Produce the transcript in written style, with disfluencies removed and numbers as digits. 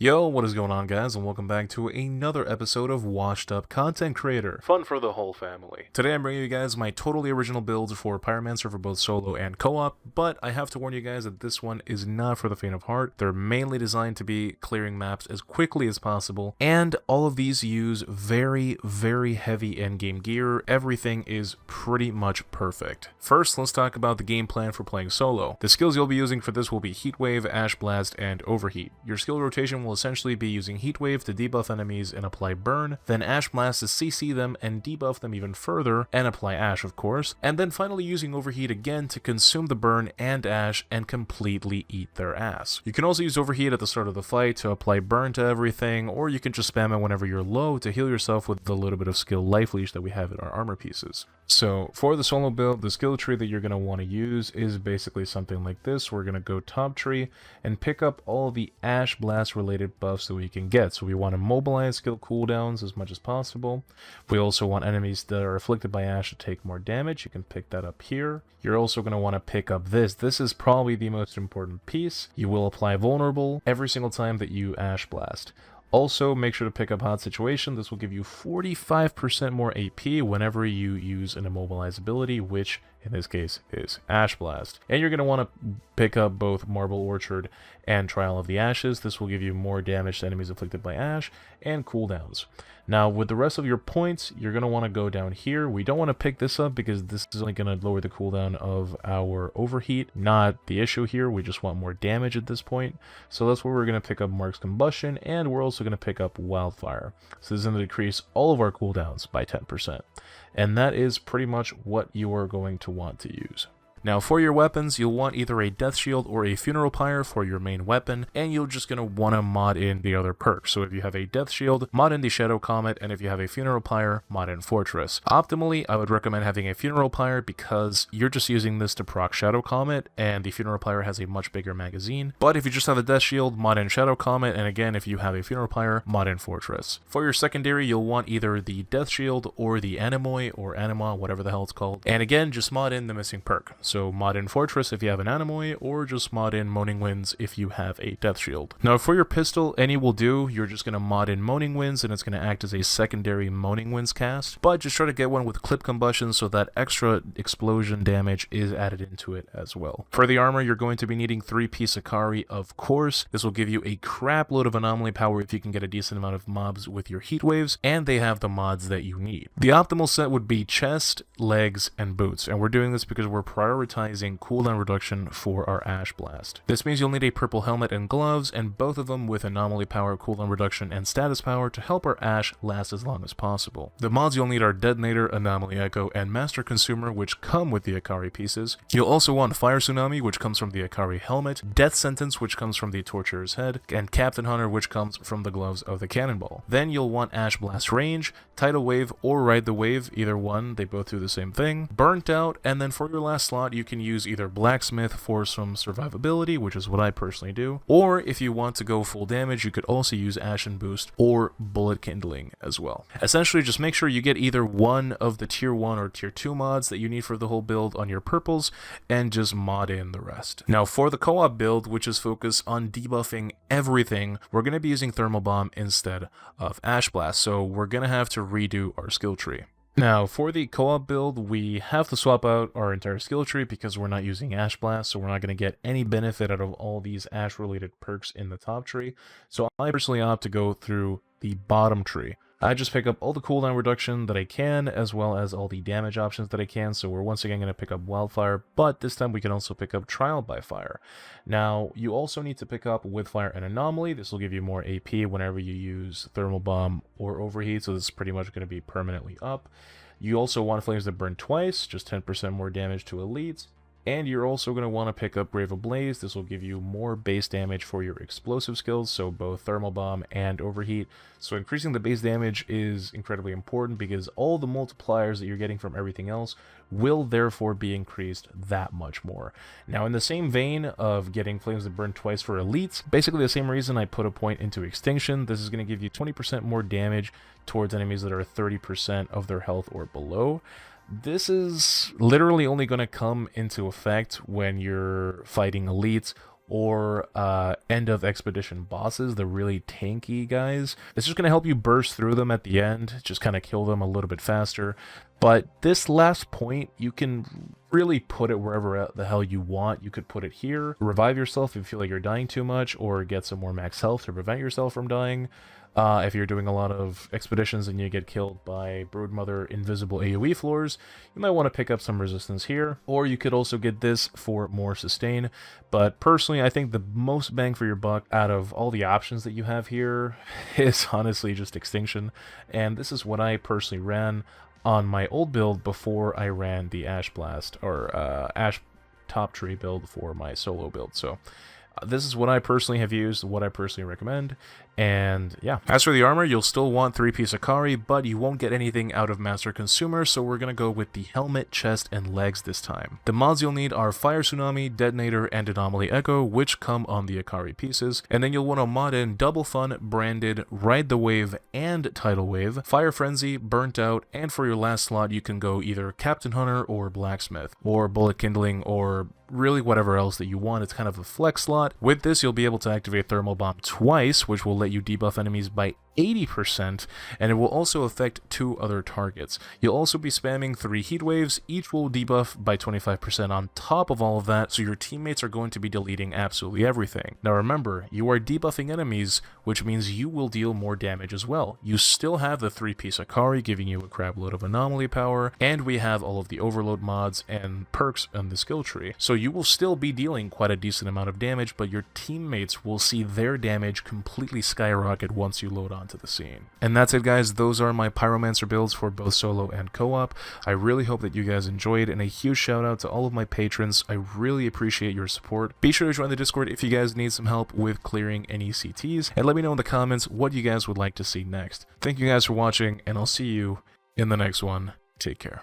Yo, what is going on, guys, and welcome back to another episode of Washed Up Content Creator. Fun for the whole family. Today I'm bringing you guys my totally original build for Pyromancer for both solo and co-op, but I have to warn you guys that this one is not for the faint of heart. They're mainly designed to be clearing maps as quickly as possible, and all of these use very, very heavy endgame gear. Everything is pretty much perfect. First, let's talk about the game plan for playing solo. The skills you'll be using for this will be Heatwave, Ash Blast, and Overheat. Your skill rotation will essentially be using Heatwave to debuff enemies and apply Burn, then Ash Blast to CC them and debuff them even further, and apply Ash of course, and then finally using Overheat again to consume the Burn and Ash and completely eat their ass. You can also use Overheat at the start of the fight to apply Burn to everything, or you can just spam it whenever you're low to heal yourself with the little bit of skill life leash that we have in our armor pieces. So for the solo build, the skill tree that you're going to want to use is basically something like this. We're going to go top tree and pick up all the Ash Blast related buffs that we can get. So we want to mobilize skill cooldowns as much as possible. We also want enemies that are afflicted by Ash to take more damage. You can pick that up here. You're also going to want to pick up this. This is probably the most important piece. You will apply Vulnerable every single time that you Ash Blast. Also, make sure to pick up Hot Situation. This will give you 45% more AP whenever you use an immobilize ability, which in this case is Ash Blast. And you're going to want to pick up both Marble Orchard and Trial of the Ashes. This will give you more damage to enemies afflicted by Ash and cooldowns. Now, with the rest of your points, you're going to want to go down here. We don't want to pick this up because this is only going to lower the cooldown of our Overheat. Not the issue here. We just want more damage at this point. So that's where we're going to pick up Mark's Combustion, and we're also going to pick up Wildfire. So this is going to decrease all of our cooldowns by 10%. And that is pretty much what you are going to want to use. Now for your weapons, you'll want either a Death Shield or a Funeral Pyre for your main weapon, and you're just going to want to mod in the other perks. So if you have a Death Shield, mod in the Shadow Comet, and if you have a Funeral Pyre, mod in Fortress. Optimally, I would recommend having a Funeral Pyre because you're just using this to proc Shadow Comet, and the Funeral Pyre has a much bigger magazine. But if you just have a Death Shield, mod in Shadow Comet, and again, if you have a Funeral Pyre, mod in Fortress. For your secondary, you'll want either the Death Shield or the Anemoy or Anima, whatever the hell it's called. And again, just mod in the missing perk. So mod in Fortress if you have an Anemoy, or just mod in Moaning Winds if you have a Death Shield. Now for your pistol, any will do. You're just going to mod in Moaning Winds, and it's going to act as a secondary Moaning Winds cast. But just try to get one with Clip Combustion so that extra explosion damage is added into it as well. For the armor, you're going to be needing 3-piece Akari, of course. This will give you a crap load of anomaly power if you can get a decent amount of mobs with your heat waves, and they have the mods that you need. The optimal set would be chest, legs, and boots, and we're doing this because we're prioritizing cooldown reduction for our Ash Blast. This means you'll need a purple helmet and gloves, and both of them with anomaly power, cooldown reduction, and status power to help our Ash last as long as possible. The mods you'll need are Detonator, Anomaly Echo, and Master Consumer, which come with the Akari pieces. You'll also want Fire Tsunami, which comes from the Akari helmet, Death Sentence, which comes from the Torturer's head, and Captain Hunter, which comes from the gloves of the Cannonball. Then you'll want Ash Blast Range, Tidal Wave, or Ride the Wave, either one, they both do the same thing. Burnt Out, and then for your last slot, you can use either Blacksmith for some survivability, which is what I personally do, or if you want to go full damage, you could also use Ashen Boost or Bullet Kindling as well. Essentially, just make sure you get either one of the tier 1 or tier 2 mods that you need for the whole build on your purples, and just mod in the rest. Now for the co-op build, which is focused on debuffing everything, we're going to be using Thermal Bomb instead of Ash Blast, so we're going to have to redo our skill tree. Now, for the co-op build, we have to swap out our entire skill tree because we're not using Ash Blast, so we're not going to get any benefit out of all these Ash-related perks in the top tree. So I personally opt to go through the bottom tree. I just pick up all the cooldown reduction that I can, as well as all the damage options that I can, so we're once again going to pick up Wildfire, but this time we can also pick up Trial by Fire. Now, you also need to pick up With Fire and Anomaly. This will give you more AP whenever you use Thermal Bomb or Overheat, so this is pretty much going to be permanently up. You also want Flames that burn twice, just 10% more damage to elites. And you're also going to want to pick up Brave Ablaze. This will give you more base damage for your explosive skills, so both Thermal Bomb and Overheat. So increasing the base damage is incredibly important because all the multipliers that you're getting from everything else will therefore be increased that much more. Now, in the same vein of getting Flames that burn twice for elites, basically the same reason I put a point into Extinction, this is going to give you 20% more damage towards enemies that are 30% of their health or below. This is literally only going to come into effect when you're fighting elites or end of expedition bosses, the really tanky guys. It's just going to help you burst through them at the end, just kind of kill them a little bit faster. But this last point, you can really put it wherever the hell you want. You could put it here, revive yourself if you feel like you're dying too much, or get some more max health to prevent yourself from dying. If you're doing a lot of expeditions and you get killed by Broodmother invisible AoE floors, you might want to pick up some resistance here, or you could also get this for more sustain. But personally, I think the most bang for your buck out of all the options that you have here is honestly just Extinction, and this is what I personally ran on my old build before I ran the Ash Blast, or Ash Top Tree build for my solo build. So this is what I personally have used, what I personally recommend, and yeah. As for the armor, you'll still want 3-piece Akari, but you won't get anything out of Master Consumer, so we're gonna go with the helmet, chest, and legs this time. The mods you'll need are Fire Tsunami, Detonator, and Anomaly Echo, which come on the Akari pieces, and then you'll want to mod in Double Fun, Branded, Ride the Wave, and Tidal Wave, Fire Frenzy, Burnt Out, and for your last slot you can go either Captain Hunter or Blacksmith, or Bullet Kindling, or really whatever else that you want. It's kind of a flex slot. With this, you'll be able to activate Thermal Bomb twice, which will let you debuff enemies by 80%, and it will also affect 2 other targets. You'll also be spamming 3 heat waves, each will debuff by 25% on top of all of that, so your teammates are going to be deleting absolutely everything. Now remember, you are debuffing enemies, which means you will deal more damage as well. You still have the 3-piece Akari giving you a crap load of anomaly power, and we have all of the overload mods and perks on the skill tree. So you will still be dealing quite a decent amount of damage, but your teammates will see their damage completely skyrocket once you load onto the scene. And that's it, guys. Those are my Pyromancer builds for both solo and co-op. I really hope that you guys enjoyed, and a huge shout out to all of my patrons. I really appreciate your support. Be sure to join the Discord if you guys need some help with clearing any CTs, and let me know in the comments what you guys would like to see next. Thank you guys for watching, and I'll see you in the next one. Take care.